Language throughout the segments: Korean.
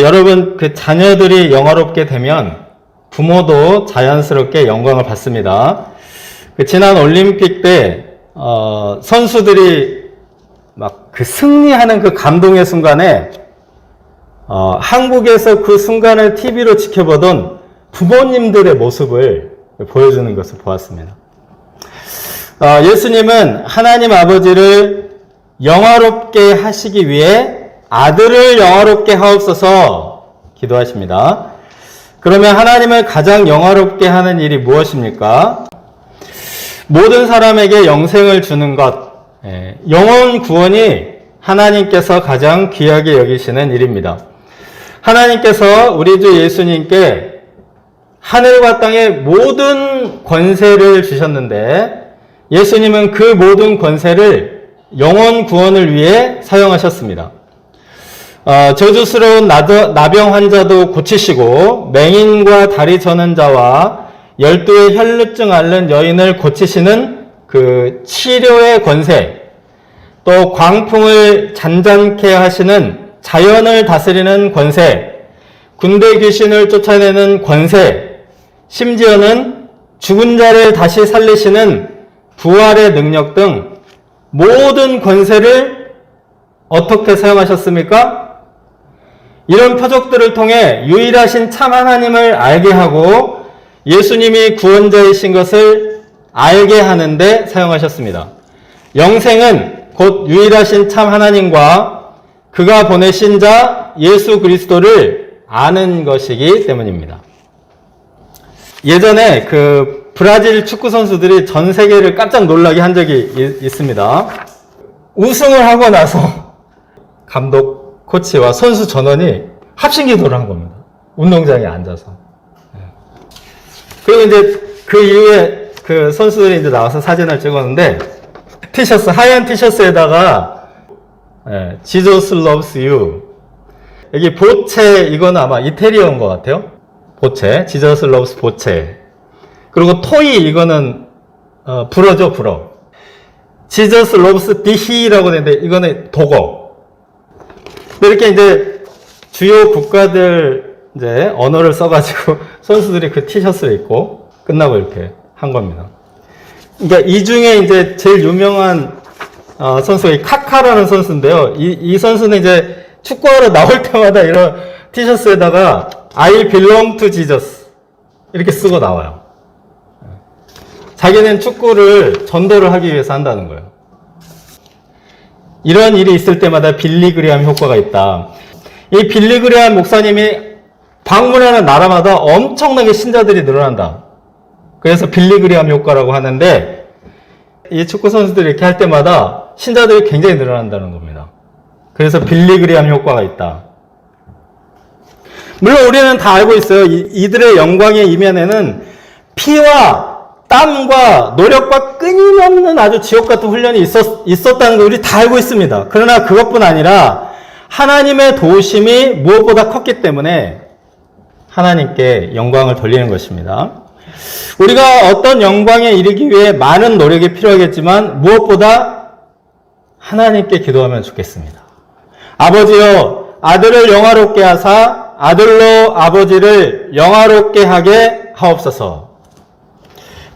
여러분, 자녀들이 영화롭게 되면 부모도 자연스럽게 영광을 받습니다. 지난 올림픽 때 선수들이 막 승리하는 감동의 순간에 한국에서 그 순간을 TV로 지켜보던 부모님들의 모습을 보여주는 것을 보았습니다. 예수님은 하나님 아버지를 영화롭게 하시기 위해 아들을 영화롭게 하옵소서 기도하십니다. 그러면 하나님을 가장 영화롭게 하는 일이 무엇입니까? 모든 사람에게 영생을 주는 것, 영혼 구원이 하나님께서 가장 귀하게 여기시는 일입니다. 하나님께서 우리 주 예수님께 하늘과 땅의 모든 권세를 주셨는데 예수님은 그 모든 권세를 영혼 구원을 위해 사용하셨습니다. 저주스러운 나병 환자도 고치시고 맹인과 다리 저는 자와 12의 혈루증 앓는 여인을 고치시는 그 치료의 권세, 또 광풍을 잔잔케 하시는 자연을 다스리는 권세, 군대 귀신을 쫓아내는 권세, 심지어는 죽은 자를 다시 살리시는 부활의 능력 등 모든 권세를 어떻게 사용하셨습니까? 이런 표적들을 통해 유일하신 참 하나님을 알게 하고 예수님이 구원자이신 것을 알게 하는데 사용하셨습니다. 영생은 곧 유일하신 참 하나님과 그가 보내신 자 예수 그리스도를 아는 것이기 때문입니다. 예전에 브라질 축구 선수들이 전 세계를 깜짝 놀라게 한 적이 있습니다. 우승을 하고 나서 감독, 코치와 선수 전원이 합심 기도를 한 겁니다. 운동장에 앉아서. 그리고 이제 그 이후에 선수들이 이제 나와서 사진을 찍었는데 하얀 티셔츠에다가 Jesus loves you. 여기 보체, 이거는 아마 이태리어인 것 같아요. 보체, Jesus loves 보체. 그리고 토이, 이거는 불어죠, 불어. Jesus loves 디히라고 되는데 이거는 독어. 이렇게 이제 주요 국가들 이제 언어를 써가지고 선수들이 그 티셔츠를 입고 끝나고 이렇게 한 겁니다. 그러니까 이 중에 이제 제일 유명한 선수가 카카라는 선수인데요. 이 선수는 이제 축구하러 나올 때마다 이런 티셔츠에다가 I belong to Jesus 이렇게 쓰고 나와요. 자기는 축구를 전도를 하기 위해서 한다는 거예요. 이런 일이 있을 때마다 빌리그레암 효과가 있다. 이 빌리그레암 목사님이 방문하는 나라마다 엄청나게 신자들이 늘어난다. 그래서 빌리그레암 효과라고 하는데 이 축구 선수들이 이렇게 할 때마다 신자들이 굉장히 늘어난다는 겁니다. 그래서 빌리그레암 효과가 있다. 물론 우리는 다 알고 있어요. 이들의 영광의 이면에는 피와 땀과 노력과 끊임없는 아주 지옥 같은 훈련이 있었다는 걸 우리 다 알고 있습니다. 그러나 그것뿐 아니라 하나님의 도우심이 무엇보다 컸기 때문에 하나님께 영광을 돌리는 것입니다. 우리가 어떤 영광에 이르기 위해 많은 노력이 필요하겠지만 무엇보다 하나님께 기도하면 좋겠습니다. 아버지여, 아들을 영화롭게 하사 아들로 아버지를 영화롭게 하게 하옵소서.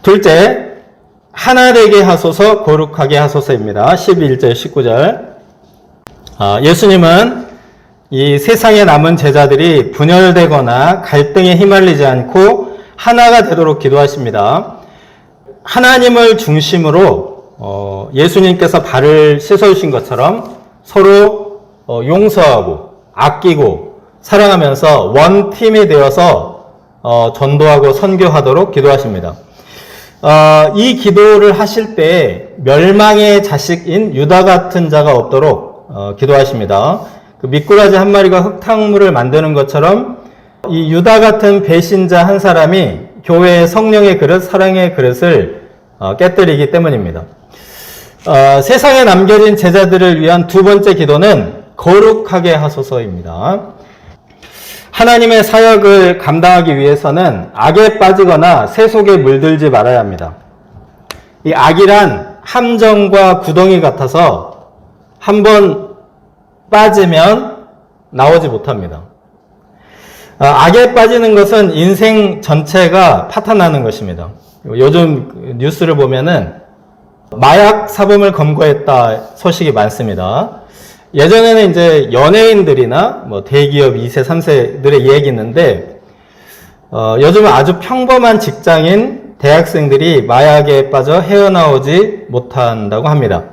둘째, 하나 되게 하소서, 거룩하게 하소서입니다. 11절, 19절. 예수님은 이 세상에 남은 제자들이 분열되거나 갈등에 휘말리지 않고 하나가 되도록 기도하십니다. 하나님을 중심으로 예수님께서 발을 씻어주신 것처럼 서로 용서하고 아끼고 사랑하면서 원팀이 되어서 전도하고 선교하도록 기도하십니다. 이 기도를 하실 때 멸망의 자식인 유다 같은 자가 없도록 기도하십니다. 미꾸라지 한 마리가 흙탕물을 만드는 것처럼 이 유다 같은 배신자 한 사람이 교회의 성령의 그릇, 사랑의 그릇을 깨뜨리기 때문입니다. 세상에 남겨진 제자들을 위한 두 번째 기도는 거룩하게 하소서입니다. 하나님의 사역을 감당하기 위해서는 악에 빠지거나 세속에 물들지 말아야 합니다. 이 악이란 함정과 구덩이 같아서 한번 빠지면 나오지 못합니다. 악에 빠지는 것은 인생 전체가 파탄나는 것입니다. 요즘 뉴스를 보면은 마약 사범을 검거했다 소식이 많습니다. 예전에는 이제 연예인들이나 뭐 대기업 2세, 3세들의 이야기 있는데, 요즘은 아주 평범한 직장인 대학생들이 마약에 빠져 헤어나오지 못한다고 합니다.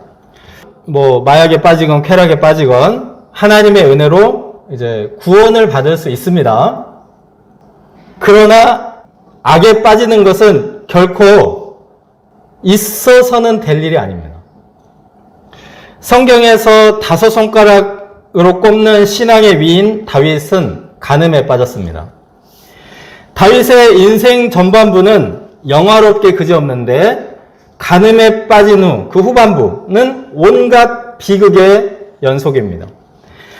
뭐 마약에 빠지건 쾌락에 빠지건 하나님의 은혜로 이제 구원을 받을 수 있습니다. 그러나 악에 빠지는 것은 결코 있어서는 될 일이 아닙니다. 성경에서 5손가락으로 꼽는 신앙의 위인 다윗은 간음에 빠졌습니다. 다윗의 인생 전반부는 영화롭게 그지없는데 간음에 빠진 후 그 후반부는 온갖 비극의 연속입니다.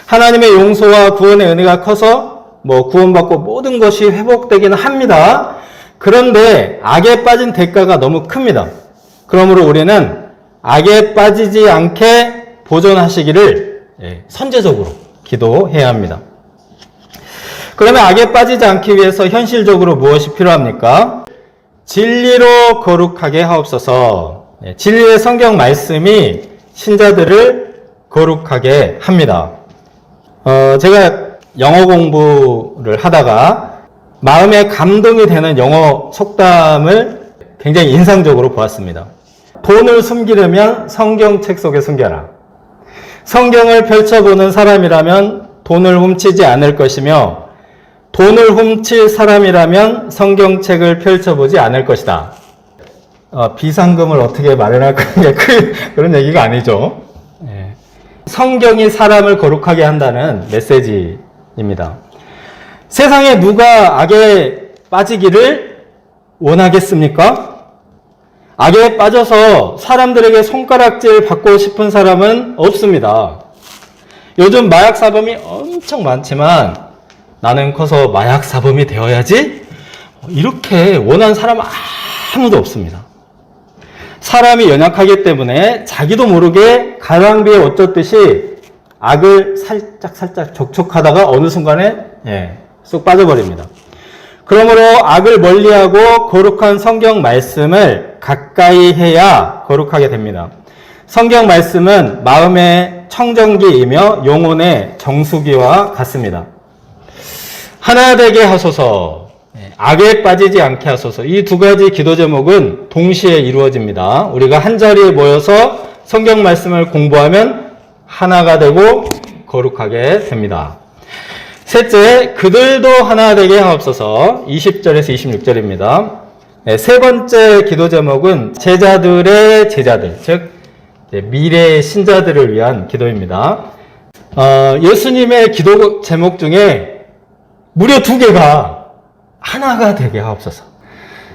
하나님의 용서와 구원의 은혜가 커서 뭐 구원받고 모든 것이 회복되기는 합니다. 그런데 악에 빠진 대가가 너무 큽니다. 그러므로 우리는 악에 빠지지 않게 보존하시기를 선제적으로 기도해야 합니다. 그러면 악에 빠지지 않기 위해서 현실적으로 무엇이 필요합니까? 진리로 거룩하게 하옵소서. 진리의 성경 말씀이 신자들을 거룩하게 합니다. 제가 영어 공부를 하다가 마음에 감동이 되는 영어 속담을 굉장히 인상적으로 보았습니다. 돈을 숨기려면 성경책 속에 숨겨라. 성경을 펼쳐보는 사람이라면 돈을 훔치지 않을 것이며 돈을 훔칠 사람이라면 성경책을 펼쳐보지 않을 것이다. 비상금을 어떻게 마련할 거냐 그런 얘기가 아니죠. 성경이 사람을 거룩하게 한다는 메시지입니다. 세상에 누가 악에 빠지기를 원하겠습니까? 악에 빠져서 사람들에게 손가락질 받고 싶은 사람은 없습니다. 요즘 마약 사범이 엄청 많지만 나는 커서 마약 사범이 되어야지 이렇게 원하는 사람은 아무도 없습니다. 사람이 연약하기 때문에 자기도 모르게 가랑비에 옷 젖듯이 악을 살짝 접촉하다가 어느 순간에 쏙 빠져버립니다. 그러므로 악을 멀리하고 거룩한 성경 말씀을 가까이 해야 거룩하게 됩니다. 성경 말씀은 마음의 청정기이며 영혼의 정수기와 같습니다. 하나 되게 하소서, 악에 빠지지 않게 하소서. 이 두 가지 기도 제목은 동시에 이루어집니다. 우리가 한 자리에 모여서 성경 말씀을 공부하면 하나가 되고 거룩하게 됩니다. 셋째, 그들도 하나 되게 하옵소서. 20절에서 26절입니다. 세 번째 기도 제목은 제자들의 제자들, 즉 미래의 신자들을 위한 기도입니다. 예수님의 기도 제목 중에 무려 2개가 하나가 되게 하옵소서.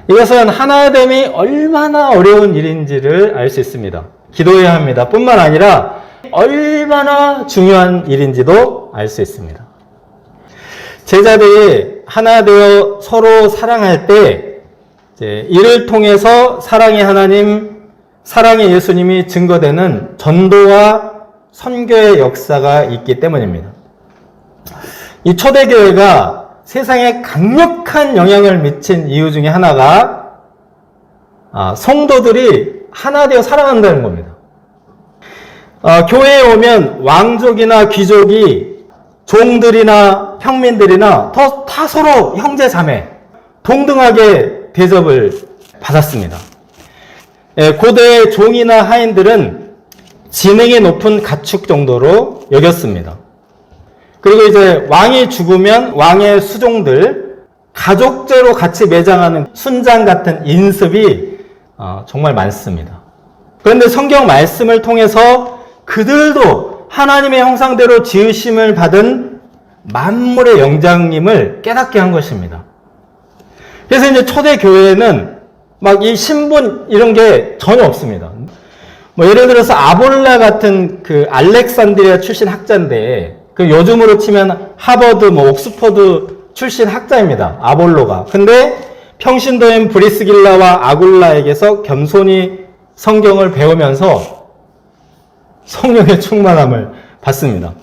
이것은 하나됨이 얼마나 어려운 일인지를 알 수 있습니다. 기도해야 합니다. 뿐만 아니라 얼마나 중요한 일인지도 알 수 있습니다. 제자들이 하나 되어 서로 사랑할 때 이를 통해서 사랑의 하나님, 사랑의 예수님이 증거되는 전도와 선교의 역사가 있기 때문입니다. 이 초대교회가 세상에 강력한 영향을 미친 이유 중에 하나가 성도들이 하나 되어 사랑한다는 겁니다. 교회에 오면 왕족이나 귀족이 종들이나 평민들이나 다 서로 형제 자매 동등하게 대접을 받았습니다. 고대의 종이나 하인들은 지능이 높은 가축 정도로 여겼습니다. 그리고 이제 왕이 죽으면 왕의 수종들, 가족제로 같이 매장하는 순장 같은 인습이 정말 많습니다. 그런데 성경 말씀을 통해서 그들도 하나님의 형상대로 지으심을 받은 만물의 영장님을 깨닫게 한 것입니다. 그래서 이제 초대교회에는 막 이 신분 이런 게 전혀 없습니다. 뭐 예를 들어서 아볼라 같은 그 알렉산드리아 출신 학자인데 그 요즘으로 치면 하버드, 뭐 옥스퍼드 출신 학자입니다. 아볼로가. 근데 평신도인 브리스길라와 아굴라에게서 겸손히 성경을 배우면서 성령의 충만함을 받습니다.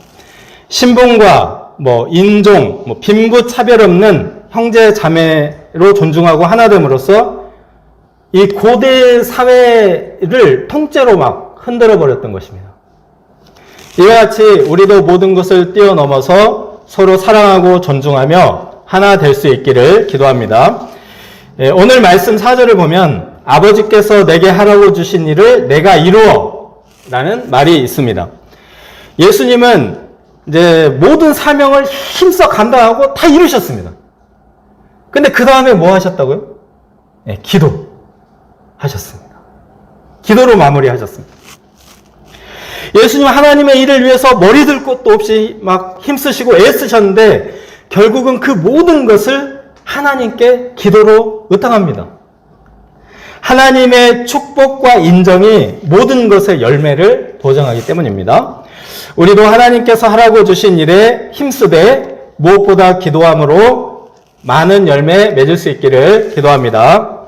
신분과 인종, 빈부 차별 없는 형제 자매로 존중하고 하나됨으로써 이 고대 사회를 통째로 막 흔들어 버렸던 것입니다. 이와 같이 우리도 모든 것을 뛰어넘어서 서로 사랑하고 존중하며 하나 될 수 있기를 기도합니다. 오늘 말씀 4절을 보면 아버지께서 내게 하라고 주신 일을 내가 이루어 라는 말이 있습니다. 예수님은 이제 모든 사명을 힘써 감당하고 다 이루셨습니다. 근데 그 다음에 뭐 하셨다고요? 기도 하셨습니다. 기도로 마무리하셨습니다. 예수님 하나님의 일을 위해서 머리 들 곳도 없이 막 힘쓰시고 애쓰셨는데 결국은 그 모든 것을 하나님께 기도로 의탁합니다. 하나님의 축복과 인정이 모든 것의 열매를 보장하기 때문입니다. 우리도 하나님께서 하라고 주신 일에 힘쓰되 무엇보다 기도함으로 많은 열매 맺을 수 있기를 기도합니다.